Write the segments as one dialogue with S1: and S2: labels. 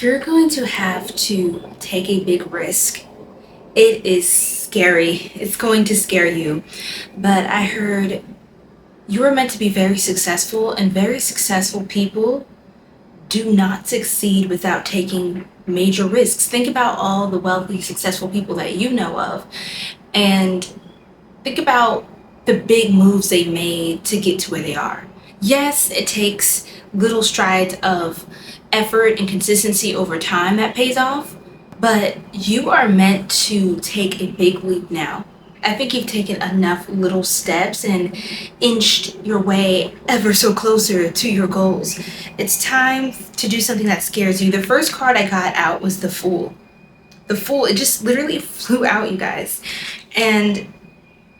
S1: You're going to have to take a big risk. It is scary. It's going to scare you. But I heard you are meant to be very successful, and very successful people do not succeed without taking major risks. Think about all the wealthy, successful people that you know of, and think about the big moves they made to get to where they are. Yes, it takes little strides of effort and consistency over time that pays off, but you are meant to take a big leap now. I think you've taken enough little steps and inched your way ever so closer to your goals. It's time to do something that scares you. The first card I got out was the Fool. The Fool, it just literally flew out, you guys. And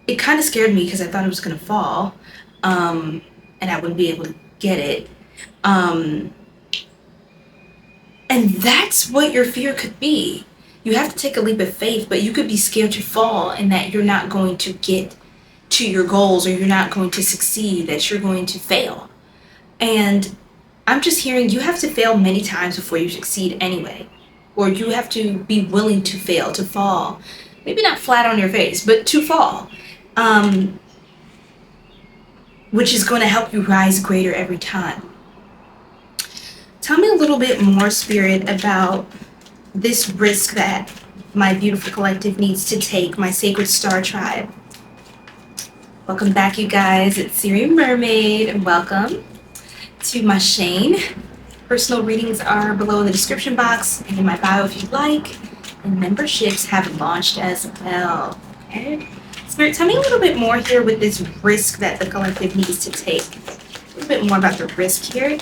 S1: it kind of scared me because I thought it was going to fall, and I wouldn't be able to get it. And that's what your fear could be. You have to take a leap of faith, but you could be scared to fall and that you're not going to get to your goals, or you're not going to succeed, that you're going to fail. And I'm just hearing you have to fail many times before you succeed anyway. Or you have to be willing to fail, to fall. Maybe not flat on your face, but to fall. Which is going to help you rise greater every time. Tell me a little bit more, Spirit, about this risk that my beautiful collective needs to take, my Sacred Star Tribe. Welcome back, you guys. It's Sirian Mermaid, and welcome to my chain. Personal readings are below in the description box and in my bio if you'd like. And memberships have launched as well. Okay. Spirit, tell me a little bit more here with this risk that the collective needs to take. A little bit more about the risk here.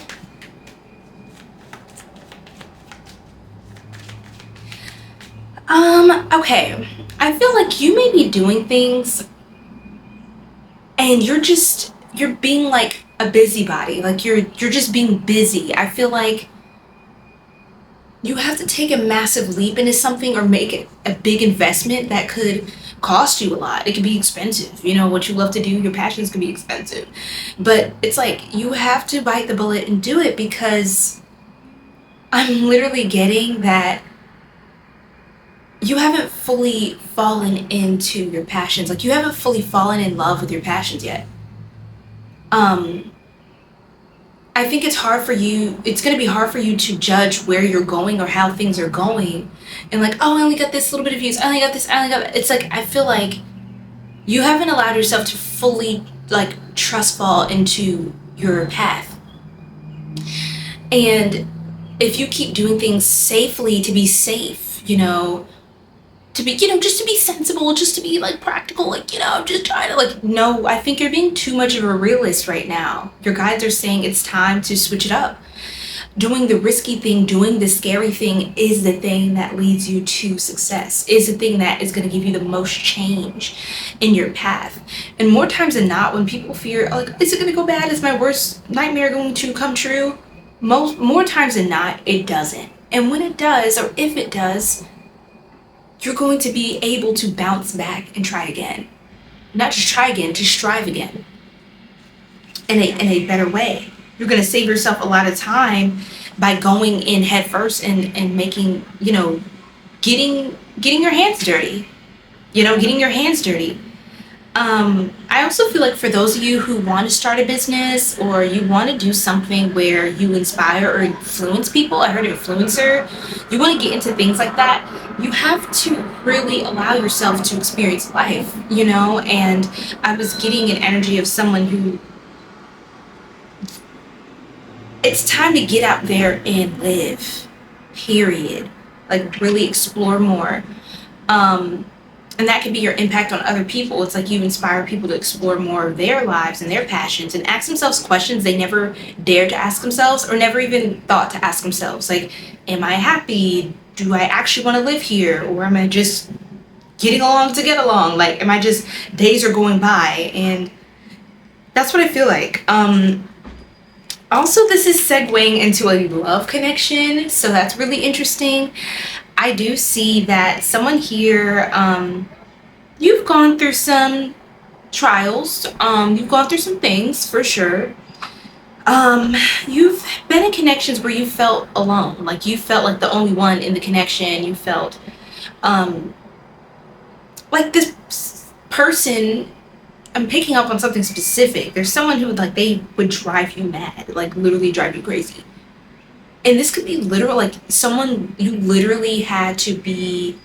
S1: Okay, I feel like you may be doing things and you're being like a busybody, like you're just being busy. I feel like you have to take a massive leap into something or make it a big investment that could cost you a lot. It could be expensive. You know, what you love to do, your passions can be expensive. But it's like you have to bite the bullet and do it, because I'm literally getting that you haven't fully fallen into your passions. Like, you haven't fully fallen in love with your passions yet. I think it's hard for you. It's going to be hard for you to judge where you're going or how things are going. And like, oh, I only got this little bit of views. I only got this. I only got that. It's like, I feel like you haven't allowed yourself to fully like trust fall into your path. And if you keep doing things safely to be safe, you know, to be, you know, just to be sensible, just to be like practical, like, you know, just trying to like, no, I think you're being too much of a realist right now. Your guides are saying it's time to switch it up. Doing the risky thing, doing the scary thing is the thing that leads you to success, is the thing that is going to give you the most change in your path. And more times than not, when people fear, like, is it going to go bad? Is my worst nightmare going to come true? More times than not, it doesn't. And when it does, or if it does, you're going to be able to bounce back and try again. Not just try again, to strive again in a better way. You're going to save yourself a lot of time by going in head first and making, you know, getting your hands dirty. You know, getting your hands dirty. I also feel like for those of you who want to start a business, or you want to do something where you inspire or influence people, I heard influencer, you want to get into things like that, you have to really allow yourself to experience life, you know. And I was getting an energy of someone who, it's time to get out there and live, period. Like, really explore more. And that could be your impact on other people. It's like you inspire people to explore more of their lives and their passions and ask themselves questions they never dared to ask themselves, or never even thought to ask themselves. Like, am I happy? Do I actually want to live here? Or am I just getting along to get along? Like, am I just, days are going by? And that's what I feel like. Also, this is segueing into a love connection, so that's really interesting. I do see that someone here, you've gone through some trials, you've gone through some things for sure. You've been in connections where you felt alone, like you felt like the only one in the connection. You felt um, like this person. I'm picking up on something specific. There's someone who like they would drive you mad, like literally drive you crazy. And this could be literal, like someone you literally had to be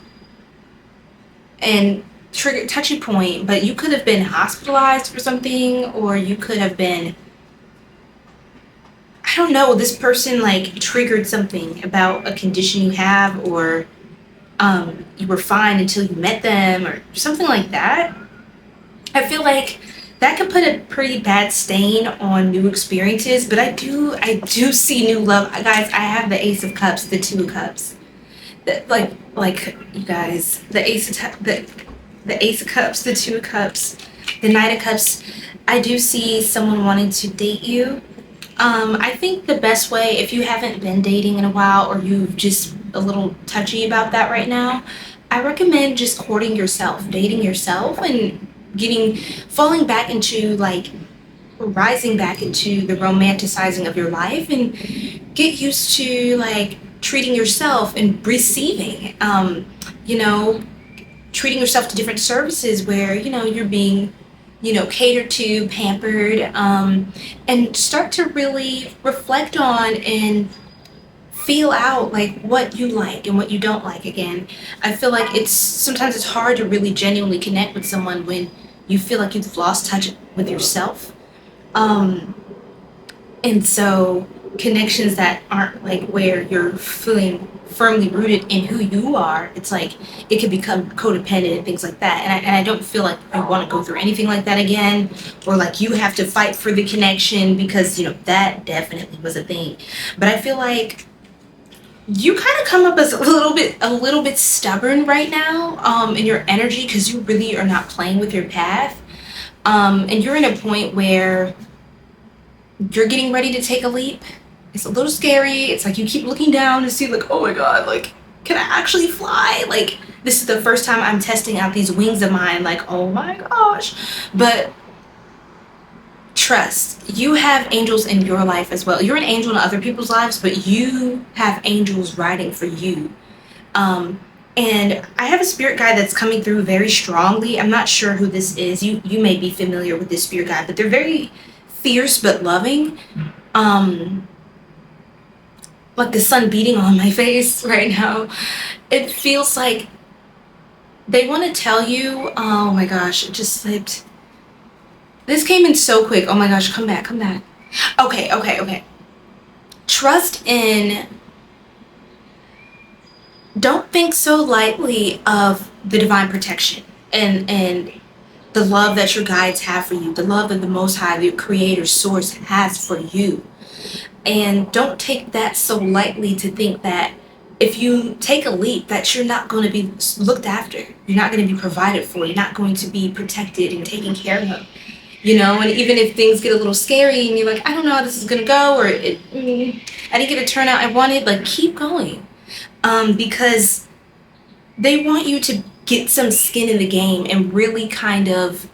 S1: and trigger touchy point, but you could have been hospitalized for something, or you could have been, I don't know, this person like triggered something about a condition you have, or you were fine until you met them, or something like that. I feel like that could put a pretty bad stain on new experiences, but I do see new love. Guys, I have the Ace of Cups, the Two of Cups. Like you guys, the Ace of Cups, the Two of Cups, the Knight of Cups. I do see someone wanting to date you. I think the best way, if you haven't been dating in a while, or you've just a little touchy about that right now, I recommend just courting yourself, dating yourself, and falling back into like rising back into the romanticizing of your life, and get used to like treating yourself and receiving, you know, treating yourself to different services where, you know, you're being, you know, catered to, pampered, and start to really reflect on and feel out like what you like and what you don't like. Again, I feel like sometimes it's hard to really genuinely connect with someone when you feel like you've lost touch with yourself. And so connections that aren't like where you're feeling firmly rooted in who you are, it's like it can become codependent and things like that. And I don't feel like I want to go through anything like that again, or like you have to fight for the connection, because, you know, that definitely was a thing. But I feel like you kind of come up as a little bit stubborn right now, in your energy, because you really are not playing with your path. And you're in a point where you're getting ready to take a leap. It's a little scary. It's like you keep looking down to see like, oh my God, like, can I actually fly? Like, this is the first time I'm testing out these wings of mine. Like, oh my gosh. But trust, you have angels in your life as well. You're an angel in other people's lives, but you have angels riding for you. And I have a spirit guide that's coming through very strongly. I'm not sure who this is. You may be familiar with this spirit guide, but they're very fierce but loving. Like the sun beating on my face right now. It feels like they want to tell you, oh my gosh, it just slipped. This came in so quick. Oh my gosh, come back. Okay. Trust in, don't think so lightly of the divine protection and the love that your guides have for you, the love that the Most High, the Creator Source, has for you. And don't take that so lightly to think that if you take a leap that you're not going to be looked after, you're not going to be provided for, you're not going to be protected and taken care of. You know, and even if things get a little scary and you're like, I don't know how this is going to go, or I didn't get a turnout I wanted, like, keep going. Because they want you to get some skin in the game and really kind of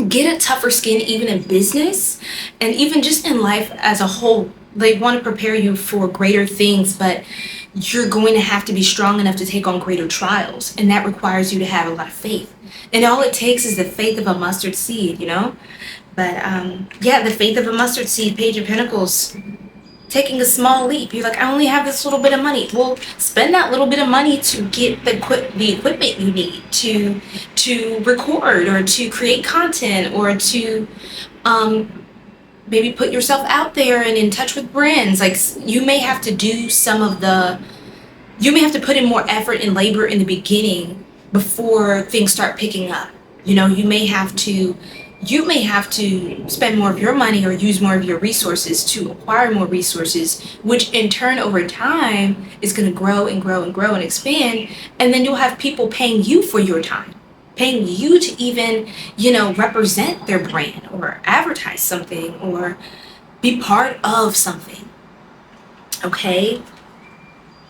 S1: get a tougher skin, even in business and even just in life as a whole. They want to prepare you for greater things, but you're going to have to be strong enough to take on greater trials, and that requires you to have a lot of faith. And all it takes is the faith of a mustard seed, you know. But yeah, the faith of a mustard seed, Page of Pentacles, taking a small leap. You're like, I only have this little bit of money. Well, spend that little bit of money to get the equipment you need to record, or to create content, or to maybe put yourself out there and in touch with brands. Like, you may have to do you may have to put in more effort and labor in the beginning before things start picking up. You know, you may have to spend more of your money or use more of your resources to acquire more resources, which in turn over time is going to grow and grow and grow and expand. And then you'll have people paying you for your time, paying you to even, you know, represent their brand or advertise something or be part of something. Okay.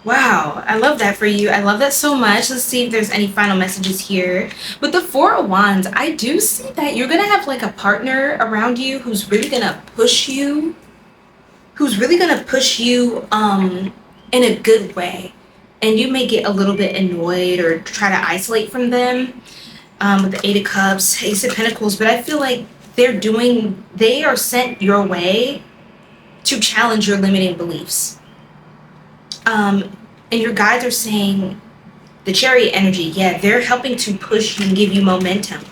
S1: Wow, I love that for you. I love that so much. Let's see if there's any final messages here. With the Four of Wands, I do see that you're going to have like a partner around you who's really going to push you who's really going to push you in a good way. And you may get a little bit annoyed or try to isolate from them with the Eight of Cups, Ace of Pentacles. But I feel like they are sent your way to challenge your limiting beliefs. And your guides are saying, the Chariot energy, yeah, they're helping to push you and give you momentum.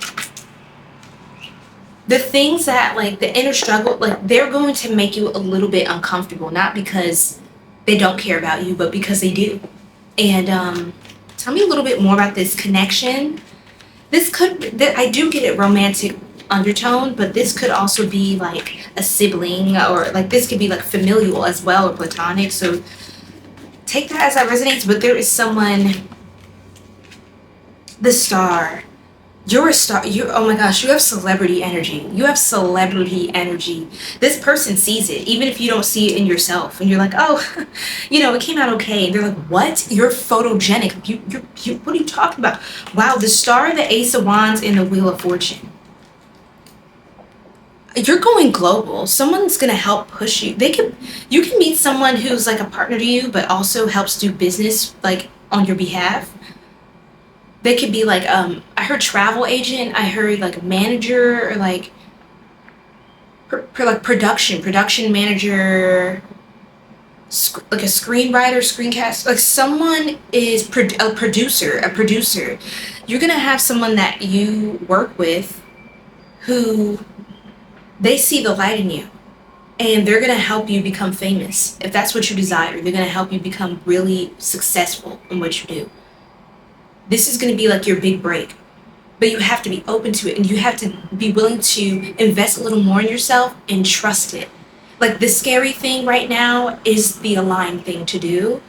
S1: The things that, like, the inner struggle, like, they're going to make you a little bit uncomfortable, not because they don't care about you, but because they do. And tell me a little bit more about this connection. I do get it, romantic undertone, but this could also be like a sibling, or like this could be like familial as well, or platonic. So take that as that resonates. But there is someone, the Star. You're a star. Oh my gosh, you have celebrity energy. You have celebrity energy. This person sees it, even if you don't see it in yourself. And you're like, oh, you know, it came out okay. And they're like, what? You're photogenic. What are you talking about? Wow, the Star, the Ace of Wands, and the Wheel of Fortune. You're going global. Someone's going to help push you. You can meet someone who's like a partner to you, but also helps do business like on your behalf. They could be like, I heard travel agent, I heard like manager, or like, production manager, like a screenwriter, screencast, like someone is a producer. You're going to have someone that you work with who, they see the light in you, and they're going to help you become famous. If that's what you desire, they're going to help you become really successful in what you do. This is going to be like your big break, but you have to be open to it, and you have to be willing to invest a little more in yourself and trust it. Like, the scary thing right now is the aligned thing to do,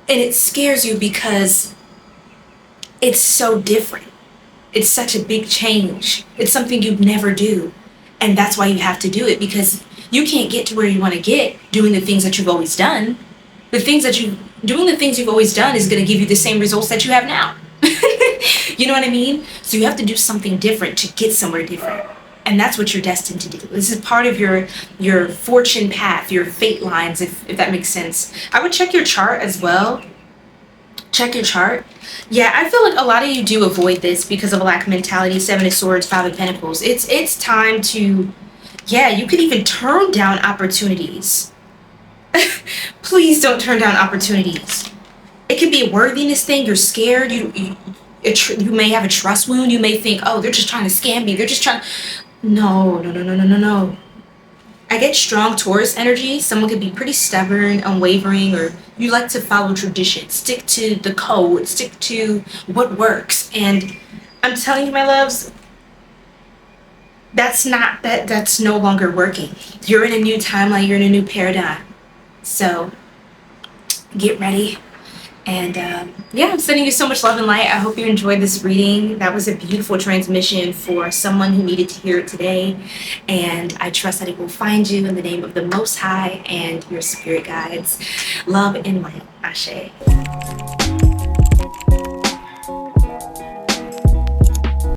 S1: and it scares you because it's so different. It's such a big change. It's something you'd never do, and that's why you have to do it, because you can't get to where you want to get doing the things that you've always done. Doing the things you've always done is going to give you the same results that you have now. You know what I mean? So you have to do something different to get somewhere different. And that's what you're destined to do. This is part of your fortune path, your fate lines, if that makes sense. I would check your chart as well. Check your chart. Yeah, I feel like a lot of you do avoid this because of a lack of mentality. Seven of Swords, Five of Pentacles. It's time to, yeah, you could even turn down opportunities. Please don't turn down opportunities. It could be a worthiness thing. You're scared. You may have a trust wound. You may think, oh, they're just trying to scam me. They're just trying. No. I get strong Taurus energy. Someone could be pretty stubborn, unwavering, or you like to follow tradition. Stick to the code. Stick to what works. And I'm telling you, my loves, that's no longer working. You're in a new timeline. You're in a new paradigm. So get ready. And yeah, I'm sending you so much love and light. I hope you enjoyed this reading. That was a beautiful transmission for someone who needed to hear it today. And I trust that it will find you in the name of the Most High and your spirit guides. Love and light. Ashe.